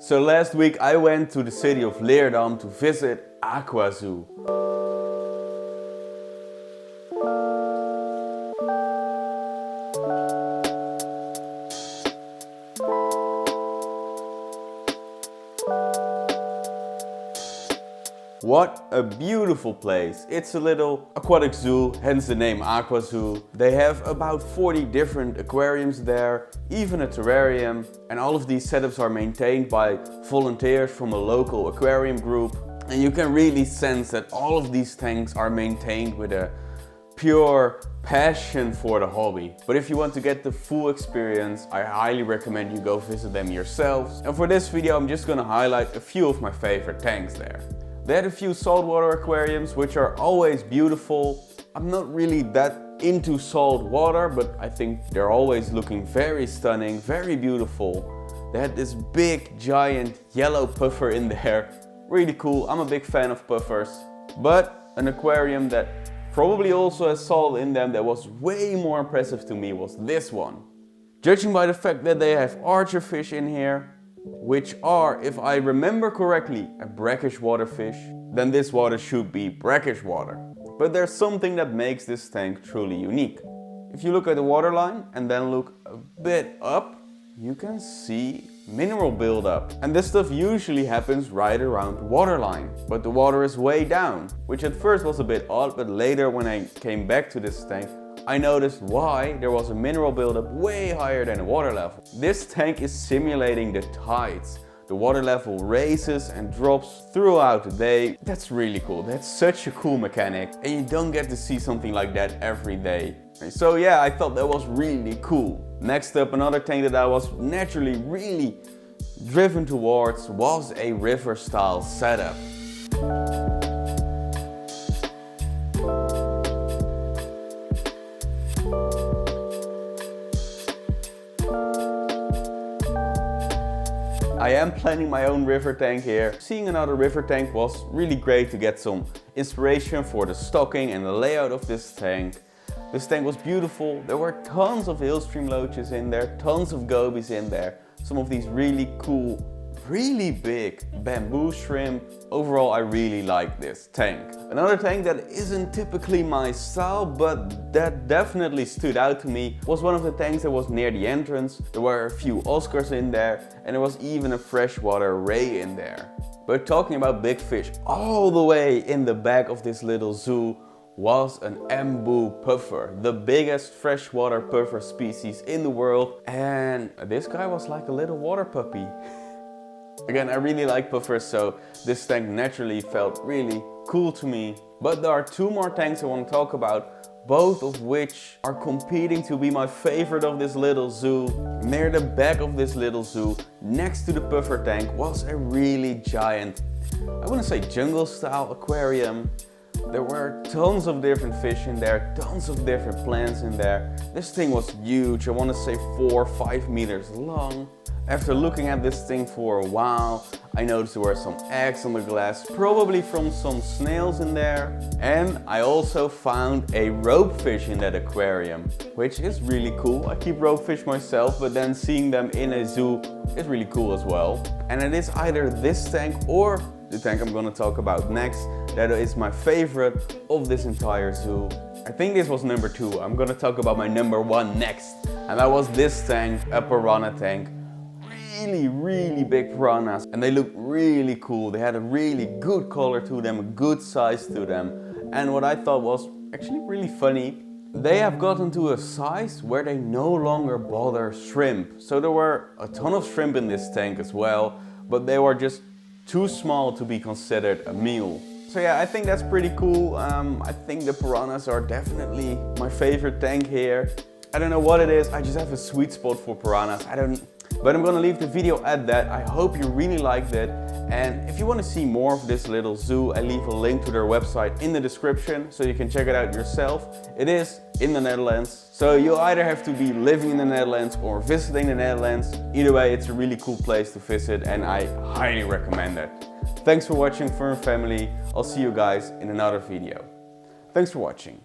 So last week I went to the city of Leerdam to visit Aquazoo. What a beautiful place. It's a little aquatic zoo, hence the name Aquazoo. They have about 40 different aquariums there, even a terrarium. And all of these setups are maintained by volunteers from a local aquarium group. And you can really sense that all of these tanks are maintained with a pure passion for the hobby. But if you want to get the full experience, I highly recommend you go visit them yourselves. And for this video I'm just gonna highlight a few of my favorite tanks there. They had a few saltwater aquariums, which are always beautiful. I'm not really that into salt water, but I think they're always looking very stunning, very beautiful. They had this big, giant yellow puffer in there. Really cool. I'm a big fan of puffers. But an aquarium that probably also has salt in them that was way more impressive to me was this one. Judging by the fact that they have archerfish in here, which are, if I remember correctly, a brackish water fish, then this water should be brackish water. But there's something that makes this tank truly unique. If you look at the waterline and then look a bit up, you can see mineral buildup. And this stuff usually happens right around the waterline, but the water is way down, which at first was a bit odd, but later when I came back to this tank, I noticed why there was a mineral buildup way higher than the water level. This tank is simulating the tides. The water level raises and drops throughout the day. That's really cool. That's such a cool mechanic. And you don't get to see something like that every day. So yeah, I thought that was really cool. Next up, another tank that I was naturally really driven towards was a river style setup. I am planning my own river tank here. Seeing another river tank was really great to get some inspiration for the stocking and the layout of this tank. This tank was beautiful. There were tons of hillstream loaches in there, tons of gobies in there. Some of these really cool, really big bamboo shrimp. Overall, I really like this tank. Another tank that isn't typically my style, but that definitely stood out to me, was one of the tanks that was near the entrance. There were a few Oscars in there, and there was even a freshwater ray in there. But talking about big fish, all the way in the back of this little zoo was an embu puffer, the biggest freshwater puffer species in the world. And this guy was like a little water puppy. Again, I really like puffers, so this tank naturally felt really cool to me. But there are two more tanks I want to talk about, both of which are competing to be my favorite of this little zoo. Near the back of this little zoo, next to the puffer tank, was a really giant, I want to say jungle style aquarium. There were tons of different fish in there, tons of different plants in there. This thing was huge, I want to say 4 or 5 meters long. After looking at this thing for a while, I noticed there were some eggs on the glass, probably from some snails in there. And I also found a ropefish in that aquarium, which is really cool. I keep ropefish myself, but then seeing them in a zoo is really cool as well. And it is either this tank or the tank I'm gonna talk about next that is my favorite of this entire zoo. I think this was number 2. I'm gonna talk about my number 1 next. And that was this tank, a piranha tank. Really big piranhas, and they look really cool. They had a really good color to them, a good size to them. And what I thought was actually really funny, they have gotten to a size where they no longer bother shrimp. So there were a ton of shrimp in this tank as well, but they were just too small to be considered a meal. So yeah, I think that's pretty cool. I think the piranhas are definitely my favorite tank here. I don't know what it is, I just have a sweet spot for piranhas. But I'm gonna leave the video at that. I hope you really liked it. And if you want to see more of this little zoo, I leave a link to their website in the description so you can check it out yourself. It is in the Netherlands. So you either have to be living in the Netherlands or visiting the Netherlands. Either way, it's a really cool place to visit and I highly recommend it. Thanks for watching, Fern Family. I'll see you guys in another video. Thanks for watching.